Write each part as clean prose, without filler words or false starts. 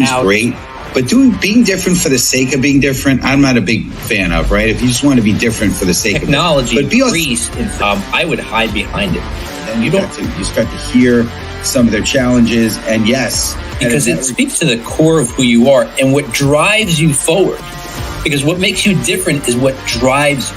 different's great. But being different for the sake of being different, I'm not a big fan of, right? If you just want to be different for the sake technology of it. Technology, I would hide behind it. And you start to hear some of their challenges, and yes. Because it speaks to the core of who you are and what drives you forward. Because what makes you different is what drives you.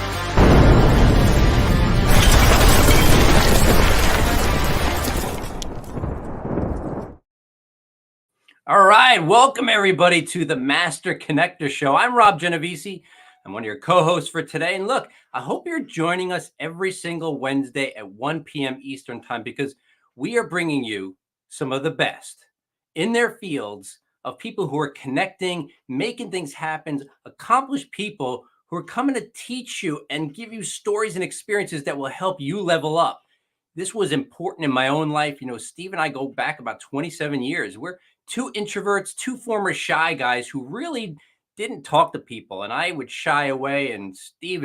All right, welcome everybody to the Master Connector Show. I'm Rob Genovese. I'm one of your co-hosts for today. And look, I hope you're joining us every single Wednesday at 1 p.m. Eastern time, because we are bringing you some of the best in their fields of people who are connecting, making things happen, accomplished people who are coming to teach you and give you stories and experiences that will help you level up. This was important in my own life. You know, Steve and I go back about 27 years. We're two introverts, two former shy guys who really didn't talk to people, and I would shy away. And Steve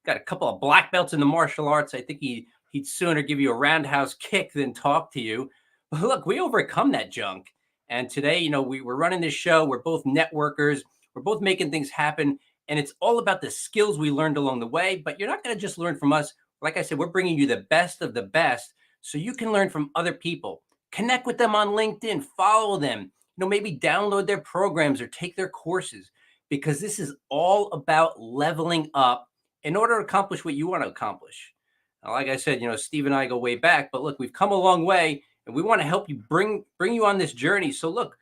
got a couple of black belts in the martial arts. I think he'd sooner give you a roundhouse kick than talk to you. But look, we overcome that junk. And today, you know, we're running this show. We're both networkers. We're both making things happen. And it's all about the skills we learned along the way. But you're not going to just learn from us. Like I said, we're bringing you the best of the best so you can learn from other people. Connect with them on LinkedIn, follow them, you know, maybe download their programs or take their courses, because this is all about leveling up in order to accomplish what you want to accomplish. Now, like I said, you know, Steve and I go way back, but look, we've come a long way and we want to help you bring you on this journey. So look,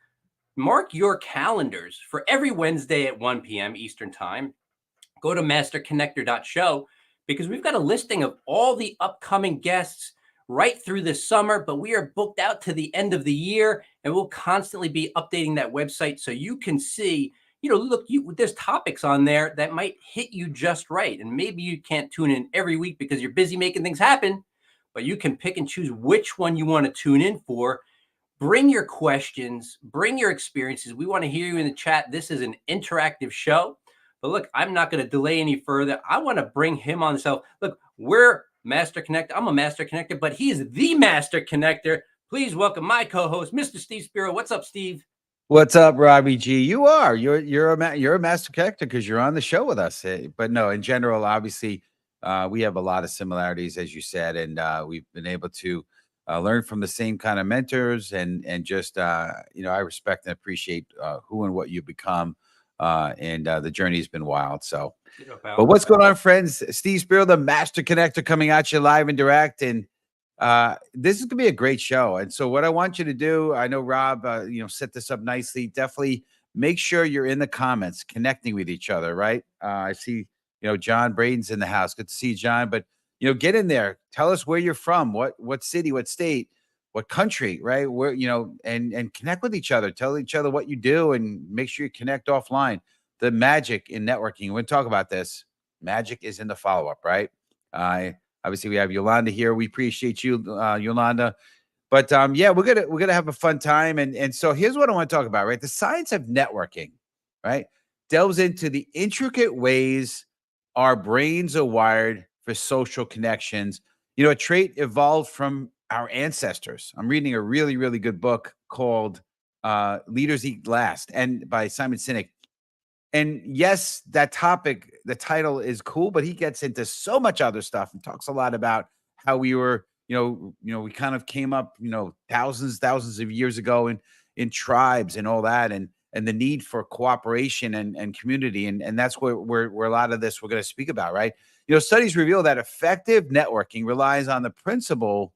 mark your calendars for every Wednesday at 1 p.m. Eastern time. Go to masterconnector.show, because we've got a listing of all the upcoming guests right through the summer, but we are booked out to the end of the year, and we'll constantly be updating that website so you can see, you know, look, there's topics on there that might hit you just right. And maybe you can't tune in every week because you're busy making things happen, but you can pick and choose which one you want to tune in for. Bring your questions, bring your experiences. We want to hear you in the chat. This is an interactive show. But look, I'm not going to delay any further. I want to bring him on the show. Look, we're Master Connector. I'm a Master Connector, but he is the Master Connector. Please welcome my co-host, Mr. Steve Spiro. What's up, Steve? What's up, Robbie G? You're a Master Connector because you're on the show with us. But no, in general, obviously, we have a lot of similarities, as you said, and we've been able to learn from the same kind of mentors, and just you know, I respect and appreciate who and what you become, and the journey has been wild. So. But what's going on, friends? Steve Spiro, the Master Connector, coming at you live and direct. And this is going to be a great show. And so what I want you to do, I know Rob, you know, set this up nicely. Definitely make sure you're in the comments connecting with each other, right? I see, you know, John Braden's in the house. Good to see you, John. But, you know, get in there. Tell us where you're from, what city, what state, what country, right? Where, you know, and connect with each other. Tell each other what you do, and make sure you connect offline. The magic in networking. We'll talk about this. Magic is in the follow-up, right? Obviously, we have Yolanda here. We appreciate you, Yolanda. But yeah, we're gonna have a fun time. And so here's what I want to talk about, right? The science of networking, right, delves into the intricate ways our brains are wired for social connections. You know, a trait evolved from our ancestors. I'm reading a really, really good book called Leaders Eat Last, and by Simon Sinek. And yes, that topic, the title is cool, but he gets into so much other stuff and talks a lot about how we were, you know, we kind of came up, you know, thousands of years ago in tribes and all that, and the need for cooperation and community. And that's where a lot of this we're going to speak about, right? You know, studies reveal that effective networking relies on the principles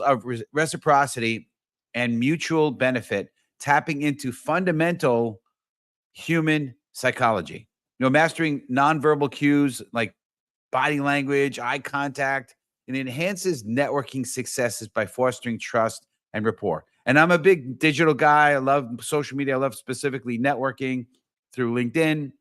of reciprocity and mutual benefit, tapping into fundamental human psychology. You know, mastering nonverbal cues like body language, eye contact, and enhances networking successes by fostering trust and rapport. And I'm a big digital guy. I love social media. I love specifically networking through LinkedIn.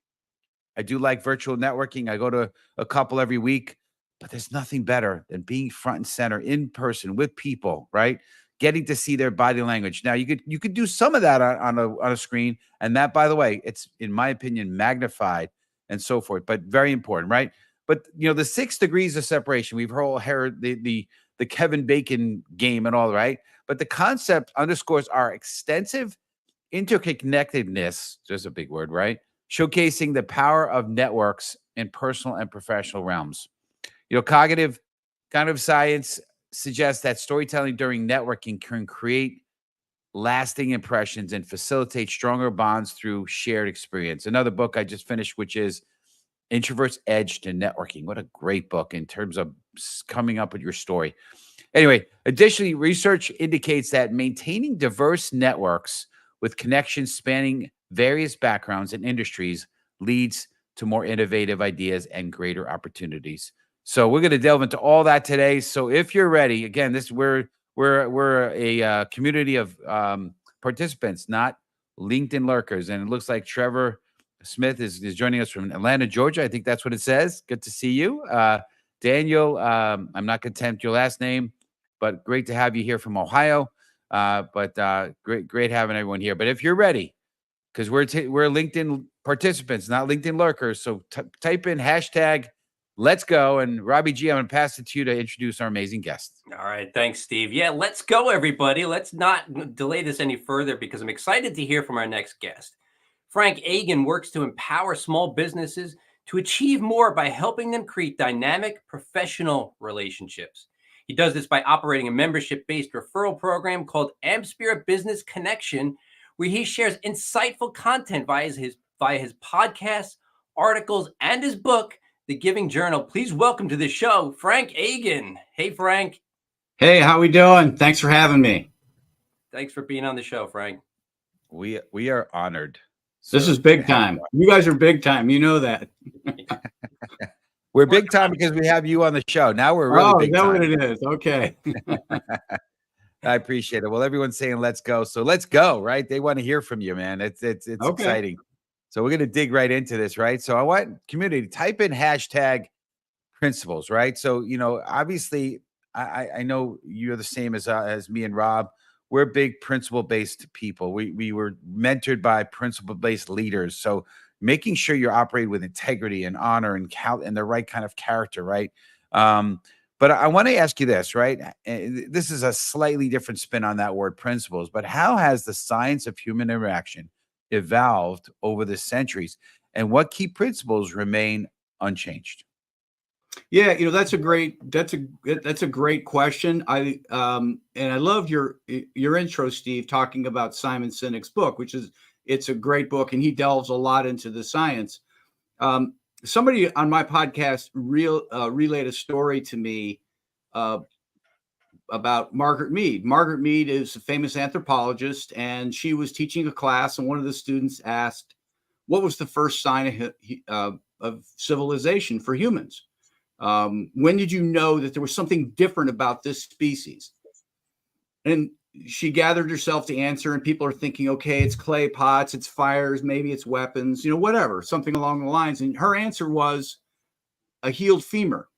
I do like virtual networking. I go to a couple every week, but there's nothing better than being front and center in person with people, right? Getting to see their body language. Now, you could do some of that on a screen, and that, by the way, it's, in my opinion, magnified and so forth, but very important, right? But you know, the 6 degrees of separation, we've all heard the Kevin Bacon game and all, right? But the concept underscores our extensive interconnectedness, there's a big word, right? Showcasing the power of networks in personal and professional realms. Cognitive science suggests that storytelling during networking can create lasting impressions and facilitate stronger bonds through shared experience. Another book I just finished, which is Introvert's Edge to Networking. What a great book in terms of coming up with your story. Anyway, additionally, research indicates that maintaining diverse networks with connections spanning various backgrounds and industries leads to more innovative ideas and greater opportunities. So we're going to delve into all that today. So if you're ready, again, we're a community of participants, not LinkedIn lurkers, and it looks like Trevor Smith is joining us from Atlanta, Georgia. I think that's what it says. Good to see you, Daniel. I'm not going to tempt your last name, but great to have you here from Ohio. Great having everyone here. But if you're ready, because we're LinkedIn participants, not LinkedIn lurkers, so type in hashtag Let's Go. And Robbie G, I'm going to pass it to you to introduce our amazing guest. All right. Thanks, Steve. Yeah, let's go, everybody. Let's not delay this any further because I'm excited to hear from our next guest. Frank Agan works to empower small businesses to achieve more by helping them create dynamic professional relationships. He does this by operating a membership-based referral program called AmSpirit Business Connection, where he shares insightful content via his podcasts, articles, and his book, The Giving Journal. Please welcome to the show, Frank Agan. Hey, Frank. Hey, how we doing? Thanks for having me. Thanks for being on the show, Frank. We are honored. This is big time. You guys are big time. You know that. We're big time because we have you on the show. Now we're really big time. Oh, is that what it is? Okay. I appreciate it. Well, everyone's saying let's go. So let's go, right? They want to hear from you, man. It's okay. Exciting. So we're going to dig right into this, right? So I want community, type in hashtag principles, right? So, obviously I know you're the same as me and Rob. We're big principle-based people. We were mentored by principle-based leaders. So making sure you're operating with integrity and honor and the right kind of character, right? But I want to ask you this, right? This is a slightly different spin on that word principles, but how has the science of human interaction evolved over the centuries, and what key principles remain unchanged? Yeah, that's a great question. I loved your intro, Steve, talking about Simon Sinek's book, it's a great book, and he delves a lot into the science. Somebody on my podcast relayed a story to me about Margaret Mead. Margaret Mead is a famous anthropologist, and she was teaching a class, and one of the students asked, "What was the first sign of civilization for humans? When did you know that there was something different about this species?" And she gathered herself to answer, and people are thinking, okay, it's clay pots, it's fires, maybe it's weapons, whatever, something along the lines. And her answer was a healed femur.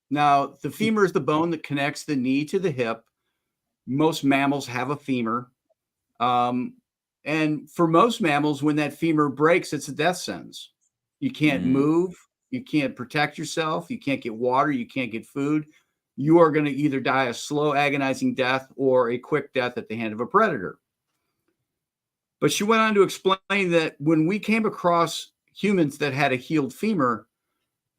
Now, the femur is the bone that connects the knee to the hip. Most mammals have a femur. And for most mammals, when that femur breaks, it's a death sentence. You can't move. You can't protect yourself. You can't get water. You can't get food. You are going to either die a slow, agonizing death or a quick death at the hand of a predator. But she went on to explain that when we came across humans that had a healed femur,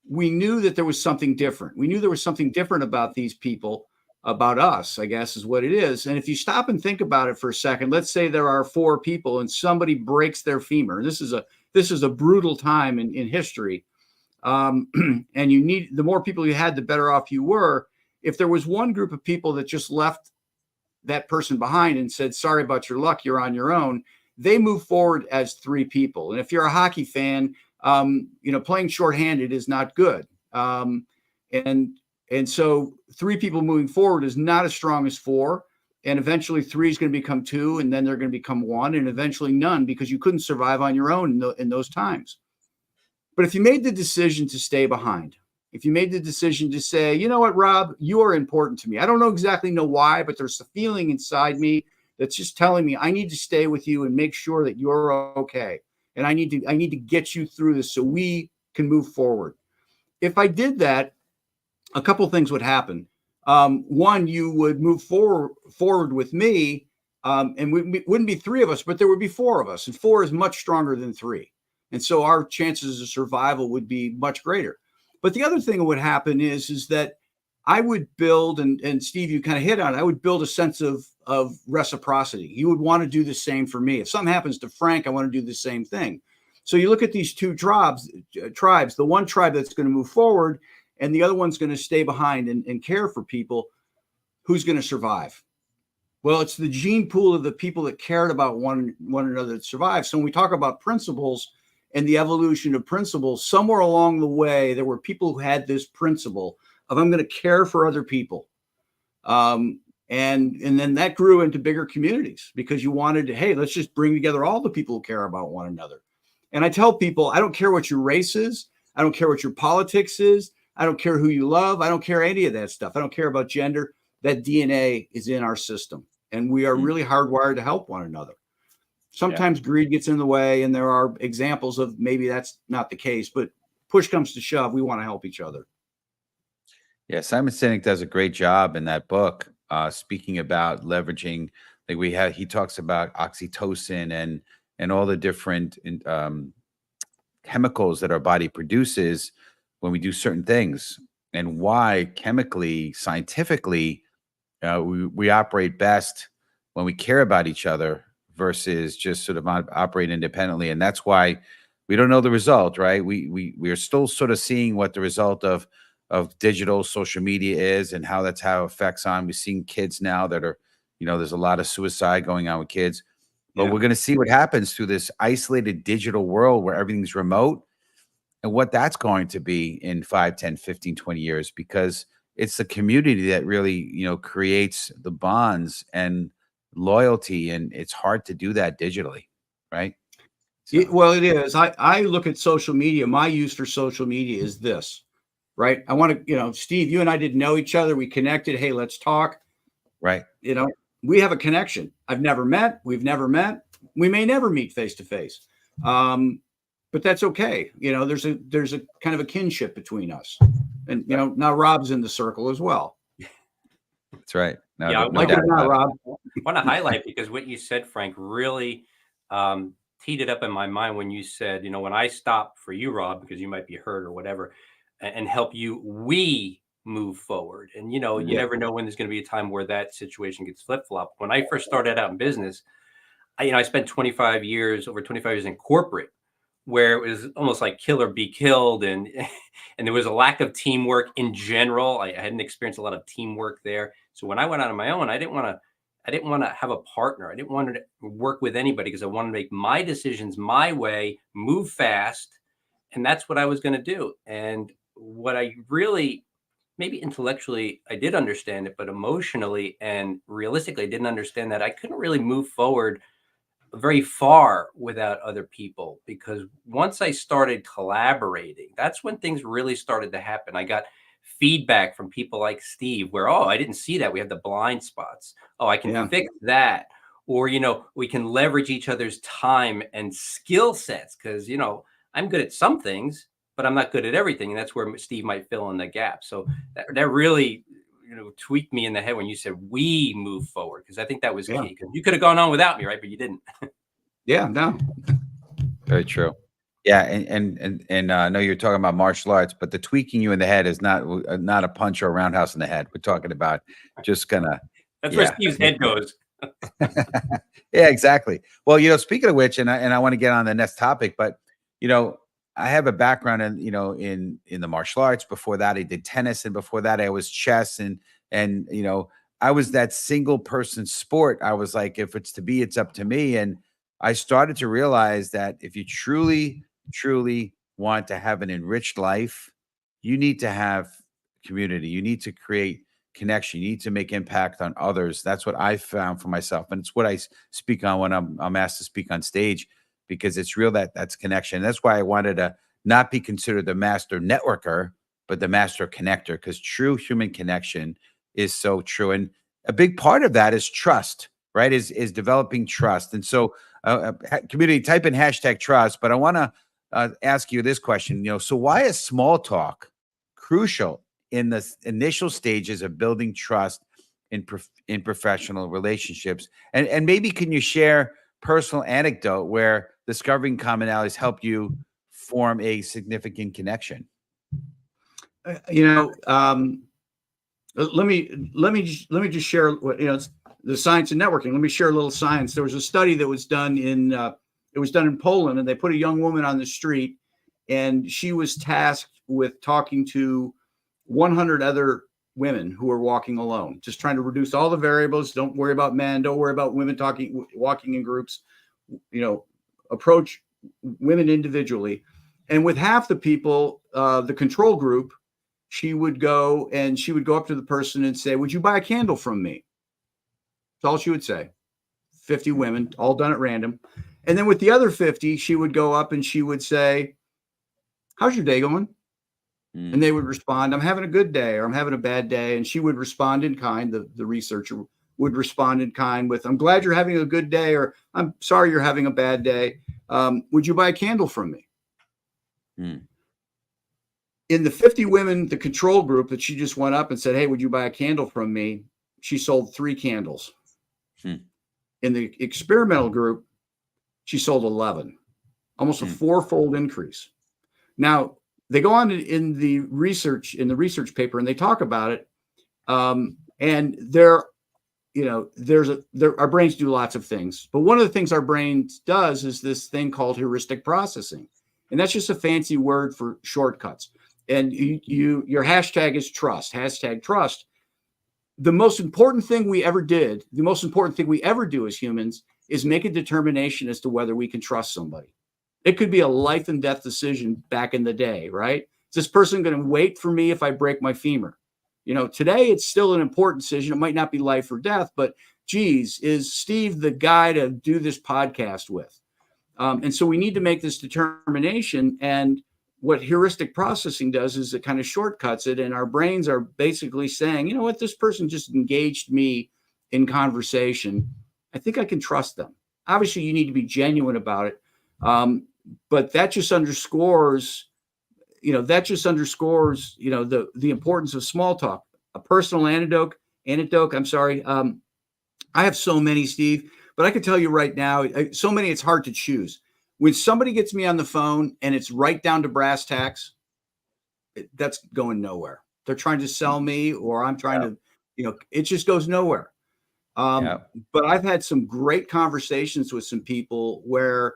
we knew that there was something different. We knew there was something different about these people, about us, I guess is what it is. And if you stop and think about it for a second, let's say there are 4 people and somebody breaks their femur. This is a brutal time in history. And the more people you had, the better off you were. If there was one group of people that just left that person behind and said, sorry about your luck, you're on your own, they move forward as 3 people. And if you're a hockey fan, playing shorthanded is not good. And so 3 people moving forward is not as strong as 4. And eventually 3 is going to become 2, and then they're going to become 1, and eventually none, because you couldn't survive on your own in those times. But if you made the decision to stay behind, if you made the decision to say, you know what, Rob, you are important to me. I don't exactly know why, but there's a feeling inside me that's just telling me I need to stay with you and make sure that you're okay. And I need to get you through this so we can move forward. If I did that, a couple things would happen. One, you would move forward with me, And we wouldn't be three of us, but there would be four of us, and four is much stronger than three. And so our chances of survival would be much greater. But the other thing that would happen is that I would build, and Steve, you kind of hit on it, I would build a sense of reciprocity. You would want to do the same for me. If something happens to Frank, I want to do the same thing. So you look at these two tribes, the one tribe that's going to move forward and the other one's going to stay behind and care for people. Who's going to survive? Well, it's the gene pool of the people that cared about one another that survived. So when we talk about principles and the evolution of principles, somewhere along the way, there were people who had this principle of I'm going to care for other people. And then that grew into bigger communities because you wanted to, hey, let's just bring together all the people who care about one another. And I tell people, I don't care what your race is. I don't care what your politics is. I don't care who you love. I don't care any of that stuff. I don't care about gender. That DNA is in our system. And we are really hardwired to help one another. Sometimes greed gets in the way, and there are examples of maybe that's not the case, but push comes to shove, we want to help each other. Yeah, Simon Sinek does a great job in that book, speaking about leveraging. Like he talks about oxytocin and all the different chemicals that our body produces when we do certain things, and why chemically, scientifically, we operate best when we care about each other versus just sort of operate independently. And that's why we don't know the result, right? We are still sort of seeing what the result of digital social media is and how it affects on. We're seeing kids now that are, there's a lot of suicide going on with kids. But we're going to see what happens through this isolated digital world where everything's remote and what that's going to be in 5, 10, 15, 20 years, because it's the community that really, creates the bonds and loyalty. And it's hard to do that digitally, right? So. Well, it is. I look at social media. My use for social media is this, right? I want to, Steve, you and I didn't know each other. We connected. Hey, let's talk. Right. We have a connection. We've never met. We may never meet face to face. But that's okay. There's a kind of a kinship between us. And, now Rob's in the circle as well. That's right. No Rob. I want to highlight, because what you said, Frank, really teed it up in my mind when you said, when I stop for you, Rob, because you might be hurt or whatever, and help you, we move forward. And, you never know when there's going to be a time where that situation gets flip-flopped. When I first started out in business, I spent over 25 years in corporate, where it was almost like kill or be killed. And there was a lack of teamwork in general. I hadn't experienced a lot of teamwork there. So when I went out on my own, I didn't want to have a partner. I didn't want to work with anybody because I wanted to make my decisions my way, move fast. And that's what I was going to do. And what I really, maybe intellectually, I did understand it, but emotionally and realistically, I didn't understand that I couldn't really move forward very far without other people, because once I started collaborating, that's when things really started to happen. I got feedback from people like Steve where, I didn't see that. We have the blind spots. I can fix that. Or, we can leverage each other's time and skill sets, because, I'm good at some things, but I'm not good at everything. And that's where Steve might fill in the gap. So that really, tweaked me in the head when you said we move forward, because I think that was key. Because you could have gone on without me, right? But you didn't. Yeah, no. Very true. Yeah, and I know you're talking about martial arts, but the tweaking you in the head is not a punch or a roundhouse in the head. We're talking about just gonna. That's where Steve's head goes. Yeah, exactly. Well, speaking of which, and I want to get on the next topic, but I have a background in the martial arts. Before that, I did tennis, and before that, I was chess, and I was that single person sport. I was like, if it's to be, it's up to me. And I started to realize that if you truly, truly want to have an enriched life, you need to have community. You need to create connection. You need to make impact on others. That's what I found for myself, and it's what I speak on when I'm asked to speak on stage. Because it's real that's connection. That's why I wanted to not be considered the master networker, but the master connector, because true human connection is so true. And a big part of that is trust, right? Is developing trust. And so community, type in #trust, but I want to ask you this question, so why is small talk crucial in the initial stages of building trust in professional relationships. And maybe can you share personal anecdote where discovering commonalities help you form a significant connection? You know, let me just share what, you know, it's the science of networking. Let me share a little science. There was a study that was done in Poland, and they put a young woman on the street, and she was tasked with talking to 100 other women who were walking alone, just trying to reduce all the variables. Don't worry about men. Don't worry about women walking in groups. You know, approach women individually. And with half the people, the control group, she would go up to the person and say, "Would you buy a candle from me?" That's all she would say. 50 women, all done at random. And then with the other 50, she would go up and she would say, "How's your day going?" And they would respond, "I'm having a good day," or "I'm having a bad day." And she would respond in kind. The researcher would respond in kind with, "I'm glad you're having a good day," or "I'm sorry you're having a bad day. Would you buy a candle from me?" In the 50 women, the control group that she just went up and said, "Hey, would you buy a candle from me?" She sold 3 candles. In the experimental group, she sold 11, almost a 4-fold increase. Now, they go on in the research paper and they talk about it. And our brains do lots of things, but one of the things our brains does is this thing called heuristic processing. And that's just a fancy word for shortcuts. And your hashtag is trust, #trust. The most important thing we ever did, the most important thing we ever do as humans is make a determination as to whether we can trust somebody. It could be a life and death decision back in the day, right? Is this person going to wait for me if I break my femur? You know, today it's still an important decision. It might not be life or death, but geez, is Steve the guy to do this podcast with? And so we need to make this determination. And what heuristic processing does is it kind of shortcuts it. And our brains are basically saying, you know what, this person just engaged me in conversation. I think I can trust them. Obviously, you need to be genuine about it. But that just underscores, the importance of small talk. A personal anecdote. I'm sorry. I have so many, Steve, but I can tell you right now, so many, it's hard to choose. When somebody gets me on the phone and it's right down to brass tacks, that's going nowhere. They're trying to sell me, or I'm trying to, it just goes nowhere. But I've had some great conversations with some people where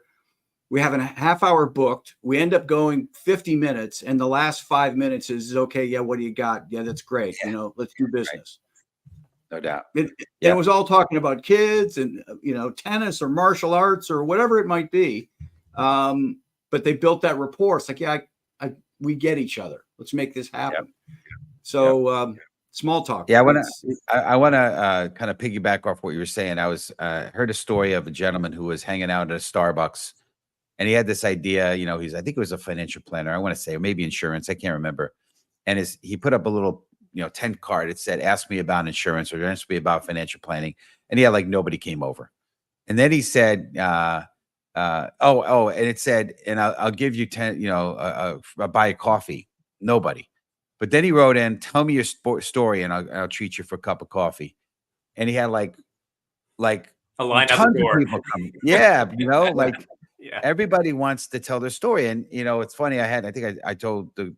we have a half hour booked. We end up going 50 minutes, and the last 5 minutes is, "Okay, yeah, what do you got? Yeah, that's great. Let's do business." No doubt. It was all talking about kids and, tennis or martial arts or whatever it might be. But they built that rapport. It's like, yeah, we get each other. Let's make this happen. So, small talk. Yeah, I want to kind of piggyback off what you were saying. I was heard a story of a gentleman who was hanging out at a Starbucks, and he had this idea. I think it was a financial planner. I want to say, or maybe insurance. I can't remember. And he put up a little 10 card. It said, "Ask me about insurance," or "Ask me about financial planning." And he had like nobody came over. And then he said, and it said, "And I'll give you 10, I'll buy a coffee." Nobody. But then he wrote in, "Tell me your story and I'll treat you for a cup of coffee." And he had like a line out tons the door. of people coming. Yeah, Yeah. everybody wants to tell their story. And it's funny. I think I told the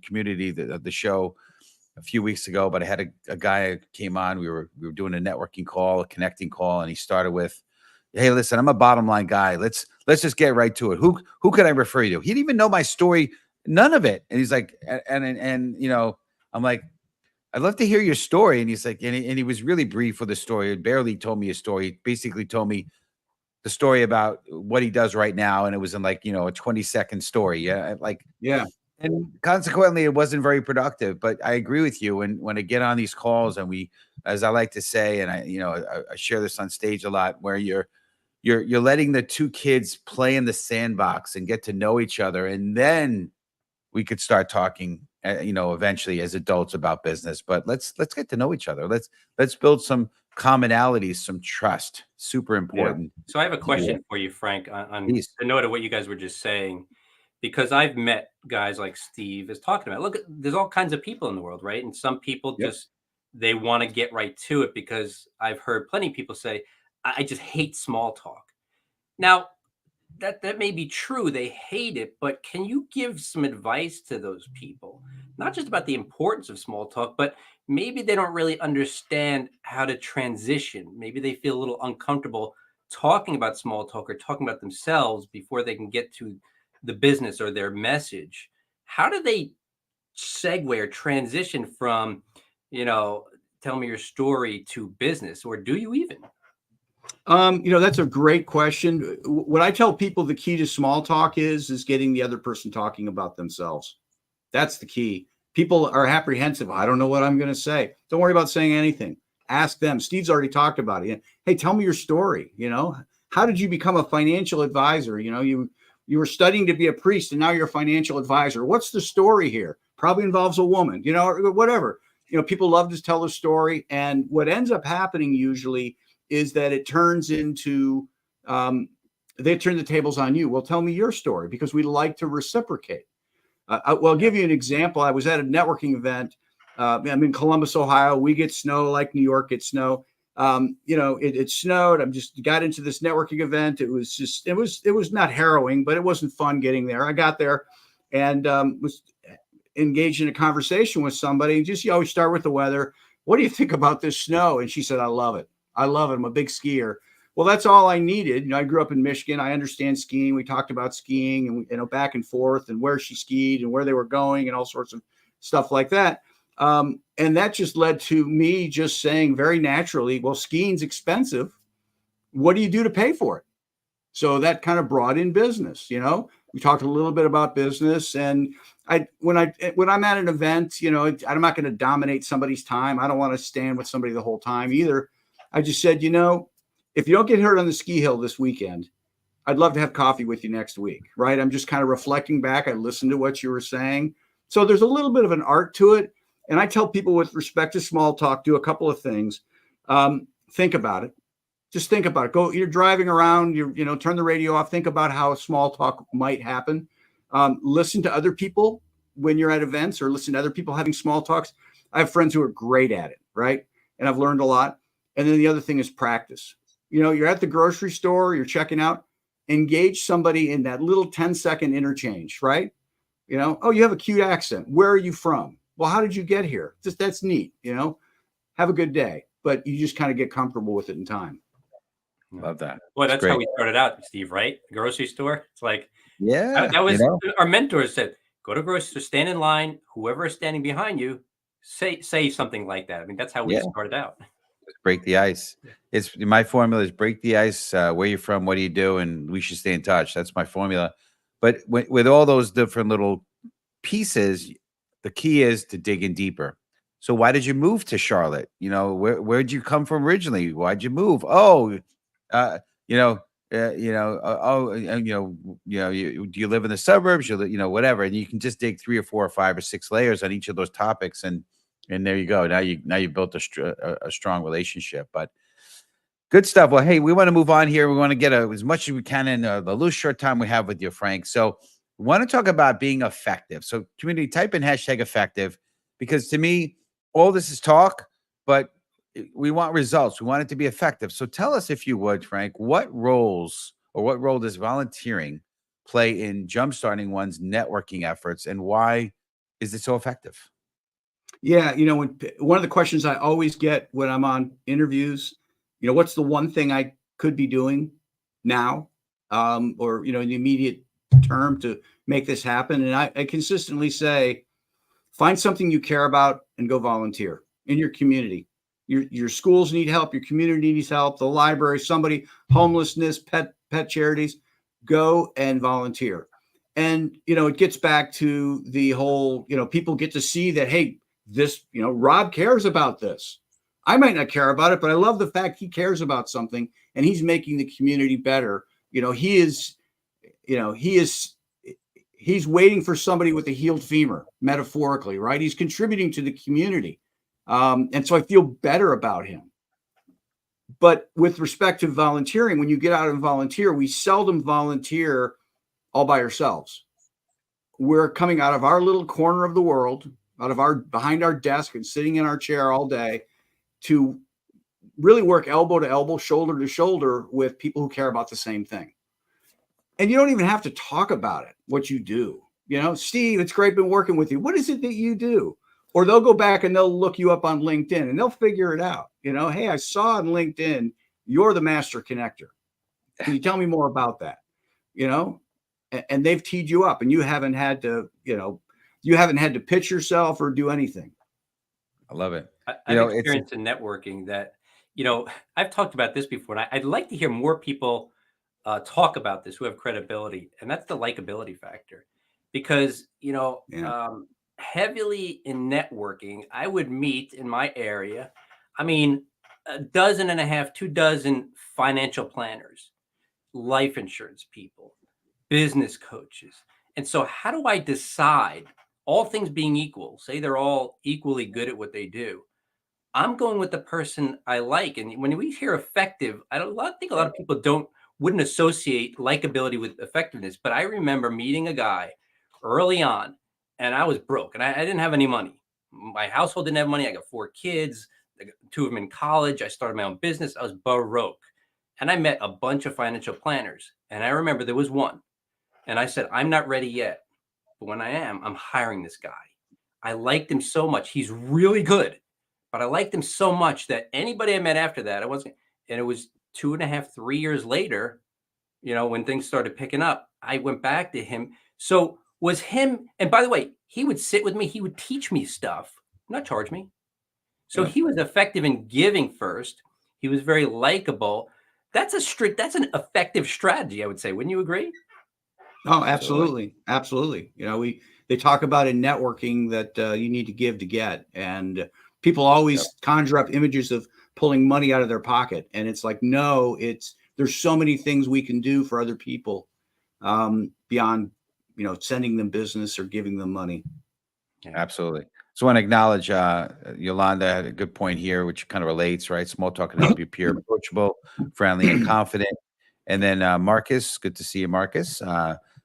community the show a few weeks ago, but I had a guy who came on. We were doing a networking call, a connecting call, and he started with, "Hey, listen, I'm a bottom line guy. Let's just get right to it. Who could I refer you to?" He didn't even know my story, none of it. And he's like, and I'm like, "I'd love to hear your story." And he's like, and he was really brief with the story. He barely told me his story. He basically told me the story about what he does right now, and it was in like a 20-second story. Yeah. And consequently, it wasn't very productive. But I agree with you. When I get on these calls, and we, as I like to say, and I share this on stage a lot, where you're letting the two kids play in the sandbox and get to know each other, and then we could start talking, eventually as adults about business. But let's get to know each other. Let's build some commonalities, some trust. Super important. Yeah. So I have a question for you, Frank, on the note of what you guys were just saying, because I've met guys like Steve is talking about. Look, there's all kinds of people in the world, right? And some people just they want to get right to it, because I've heard plenty of people say, I just hate small talk. Now, that may be true. They hate it, but can you give some advice to those people? Not just about the importance of small talk, but maybe they don't really understand how to transition. Maybe they feel a little uncomfortable talking about small talk or talking about themselves before they can get to the business or their message. How do they segue or transition from, tell me your story to business, or do you even? That's a great question. What I tell people, the key to small talk is getting the other person talking about themselves. That's the key. People are apprehensive. I don't know what I'm going to say. Don't worry about saying anything. Ask them. Steve's already talked about it. Hey, tell me your story. How did you become a financial advisor? You were studying to be a priest and now you're a financial advisor. What's the story here? Probably involves a woman, or whatever. People love to tell a story. And what ends up happening usually is that it turns into, they turn the tables on you. Well, tell me your story, because we like to reciprocate. I'll give you an example. I was at a networking event. I'm in Columbus, Ohio. We get snow like New York gets snow. It snowed. I just got into this networking event. It was not harrowing, but it wasn't fun getting there. I got there and was engaged in a conversation with somebody. Just, you always start with the weather. What do you think about this snow? And she said, I love it. I love it. I'm a big skier. Well, that's all I needed. I grew up in Michigan. I understand skiing. We talked about skiing and, back and forth and where she skied and where they were going and all sorts of stuff like that. And that just led to me just saying very naturally, well, skiing's expensive. What do you do to pay for it? So that kind of brought in business. We talked a little bit about business, and when I'm at an event, I'm not going to dominate somebody's time. I don't want to stand with somebody the whole time either. I just said, if you don't get hurt on the ski hill this weekend, I'd love to have coffee with you next week, right? I'm just kind of reflecting back. I listened to what you were saying. So there's a little bit of an art to it. And I tell people with respect to small talk, do a couple of things. Think about it. Just think about it. You're driving around, turn the radio off. Think about how small talk might happen. Listen to other people when you're at events, or listen to other people having small talks. I have friends who are great at it, right? And I've learned a lot. And then the other thing is practice. You're at the grocery store, you're checking out, engage somebody in that little 10-second interchange, right? Oh, you have a cute accent. Where are you from? Well, how did you get here? That's neat. Have a good day. But you just kind of get comfortable with it in time. Love that. Well, that's how we started out, Steve, right? Grocery store. It's like, yeah, that was our mentors said, go to grocery store, stand in line. Whoever is standing behind you, say something like that. I mean, that's how we started out. Break the ice. It's my formula is break the ice. Where you from? What do you do? And we should stay in touch. That's my formula. But with all those different little pieces, the key is to dig in deeper. So why did you move to Charlotte? Where'd you come from originally? Why'd you move? Oh, do you live in the suburbs? Whatever. And you can just dig 3 or 4 or 5 or 6 layers on each of those topics, and there you go. Now you built a strong relationship. But good stuff. Well, hey, we want to move on here. We want to get as much as we can in the little short time we have with you, Frank. So we want to talk about being effective. So community, type in #effective, because to me, all this is talk, but we want results. We want it to be effective. So tell us, if you would, Frank, what role does volunteering play in jumpstarting one's networking efforts, and why is it so effective? Yeah, one of the questions I always get when I'm on interviews, what's the one thing I could be doing now, or in the immediate term to make this happen? And I consistently say, find something you care about and go volunteer in your community. Your schools need help. Your community needs help. The library, somebody, homelessness, pet charities, go and volunteer. And, it gets back to the whole, people get to see that, hey, this, Rob cares about this. I might not care about it, but I love the fact he cares about something and he's making the community better. He's waiting for somebody with a healed femur, metaphorically, right? He's contributing to the community. And so I feel better about him. But with respect to volunteering, when you get out and volunteer, we seldom volunteer all by ourselves. We're coming out of our little corner of the world. out of our behind our desk and sitting in our chair all day to really work elbow to elbow, shoulder to shoulder with people who care about the same thing. And you don't even have to talk about it, what you do. You know, Steve, it's great been working with you. What is it that you do? Or they'll go back and they'll look you up on LinkedIn and they'll figure it out. You know, hey, I saw on LinkedIn, you're the master connector. Can you tell me more about that? You know, and they've teed you up and you haven't had to, you haven't had to pitch yourself or do anything. I love it. I've experienced in networking that, I've talked about this before, and I'd like to hear more people talk about this who have credibility, and that's the likability factor. Because, heavily in networking, I would meet in my area, I mean, 1.5, 2 dozen financial planners, life insurance people, business coaches. And so how do I decide, all things being equal, say they're all equally good at what they do, I'm going with the person I like. And when we hear effective, I think a lot of people wouldn't associate likability with effectiveness. But I remember meeting a guy early on, and I was broke, and I didn't have any money. My household didn't have money. I got 4 kids, 2 of them in college. I started my own business. I was broke, and I met a bunch of financial planners. And I remember there was one, and I said, I'm not ready yet, but when I am, I'm hiring this guy. I liked him so much. He's really good. But I liked him so much that anybody I met after that, and it was 2.5, 3 years later, when things started picking up, I went back to him. So was him, and by the way, he would sit with me, he would teach me stuff, not charge me. So he was effective in giving first. He was very likable. That's an effective strategy, I would say. Wouldn't you agree? Oh, absolutely. Absolutely. They talk about in networking that you need to give to get. And people always conjure up images of pulling money out of their pocket. And it's like, no, there's so many things we can do for other people beyond, sending them business or giving them money. Yeah. Absolutely. So I want to acknowledge Yolanda had a good point here, which kind of relates, right? Small talk can help you appear approachable, friendly, and confident. And then Marcus, good to see you, Marcus.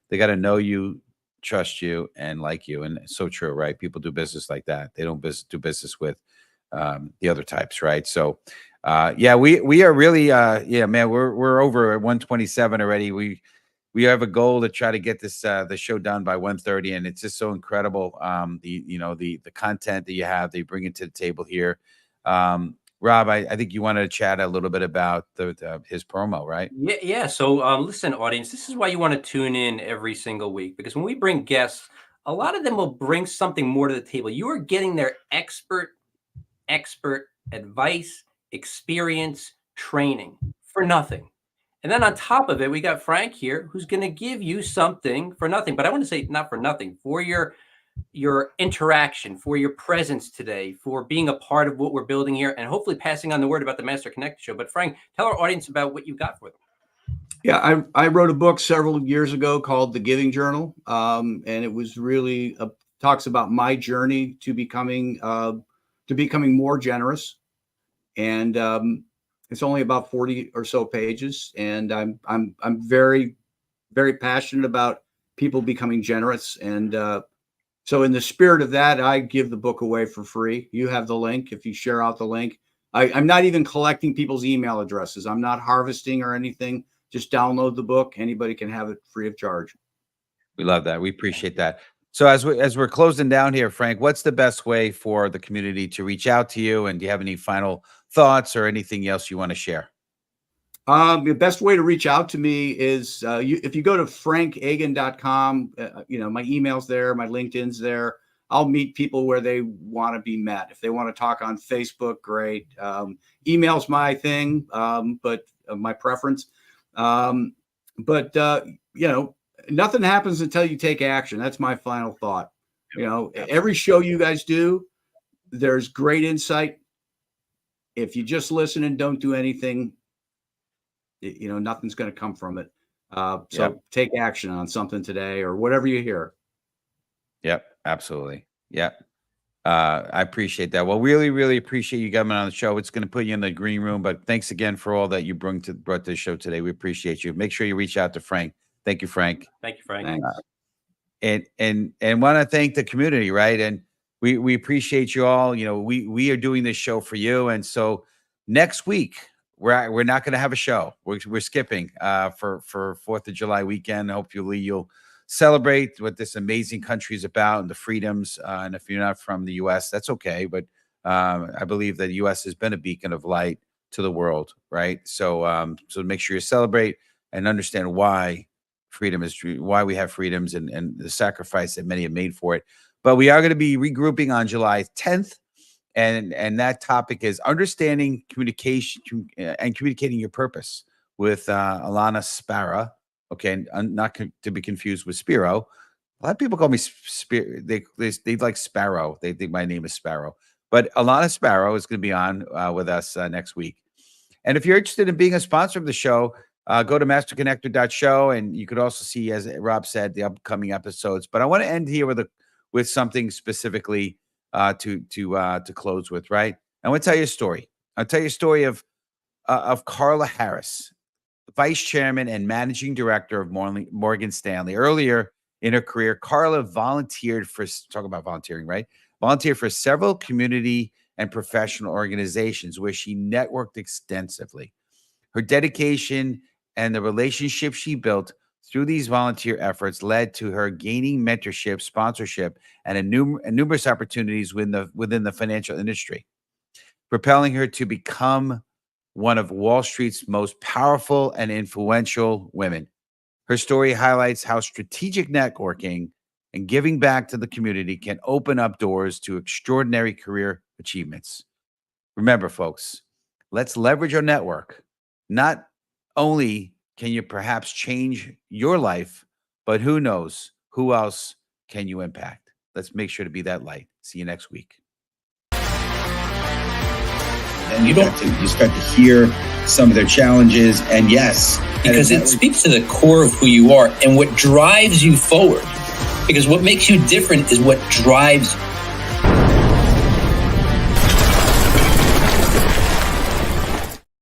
They got to know you, trust you, and like you. And it's so true, right? People do business like that. They don't do business with the other types, right? So we are really man, we're over at 127 already. We have a goal to try to get this the show done by 1:30, and it's just so incredible. The content that you bring it to the table here. Rob, I think you wanted to chat a little bit about his promo, right? Yeah. So listen, audience, this is why you want to tune in every single week, because when we bring guests, a lot of them will bring something more to the table. You are getting their expert advice, experience, training for nothing. And then on top of it, we got Frank here, who's going to give you something for nothing. But I want to say not for nothing, for your interaction, for your presence today, for being a part of what we're building here, and hopefully passing on the word about the Master Connect show. But Frank, tell our audience about what you got for them. Yeah, I wrote a book several years ago called The Giving Journal. And it was really talks about my journey to becoming more generous. And it's only about 40 or so pages. And I'm very, very passionate about people becoming generous. And so in the spirit of that, I give the book away for free. You have the link. If you share out the link, I'm not even collecting people's email addresses. I'm not harvesting or anything. Just download the book. Anybody can have it free of charge. We love that. We appreciate that. So as we're closing down here, Frank, what's the best way for the community to reach out to you? And do you have any final thoughts or anything else you want to share? The best way to reach out to me is if you go to frankagan.com, my email's there, my LinkedIn's there. I'll meet people where they want to be met. If they want to talk on Facebook, great. Email's my thing, but my preference. Nothing happens until you take action. That's my final thought. Every show you guys do, there's great insight. If you just listen and don't do anything, nothing's going to come from it. Take action on something today or whatever you hear. Yep, absolutely. Yep. I appreciate that. Well, really, really appreciate you coming on the show. It's going to put you in the green room, but thanks again for all that you brought to the show today. We appreciate you. Make sure you reach out to Frank. Thank you, Frank. Thank you, Frank. Thanks. And want to thank the community, right? And we appreciate you all. You know, we are doing this show for you, and so next week we're not going to have a show. We're skipping for 4th of July weekend. Hopefully you'll celebrate what this amazing country is about and the freedoms. And if you're not from the U.S., that's okay. But I believe that the U.S. has been a beacon of light to the world, right? So so make sure you celebrate and understand why freedom is true, why we have freedoms, and the sacrifice that many have made for it. But we are going to be regrouping on July 10th. And that topic is understanding communication and communicating your purpose with Alana Spara. Okay, not to be confused with Spiro. A lot of people call me Spiro. They like Sparrow. They think my name is Sparrow. But Alana Sparrow is going to be on with us next week. And if you're interested in being a sponsor of the show, go to masterconnector.show, and you could also see, as Rob said, the upcoming episodes. But I want to end here with something specifically to close with, right? I want to tell you a story. I'll tell you a story of Carla Harris, Vice Chairman and Managing Director of Morgan Stanley. Earlier in her career, Carla volunteered for, talk about volunteering, right? Volunteered for several community and professional organizations where she networked extensively. Her dedication and the relationship she built through these volunteer efforts led to her gaining mentorship, sponsorship, and numerous opportunities within the financial industry, propelling her to become one of Wall Street's most powerful and influential women. Her story highlights how strategic networking and giving back to the community can open up doors to extraordinary career achievements. Remember, folks, let's leverage our network. Not only can you perhaps change your life, but who knows, who else can you impact? Let's make sure to be that light. See you next week. And you start to hear some of their challenges. And yes, because it speaks to the core of who you are and what drives you forward. Because what makes you different is what drives you.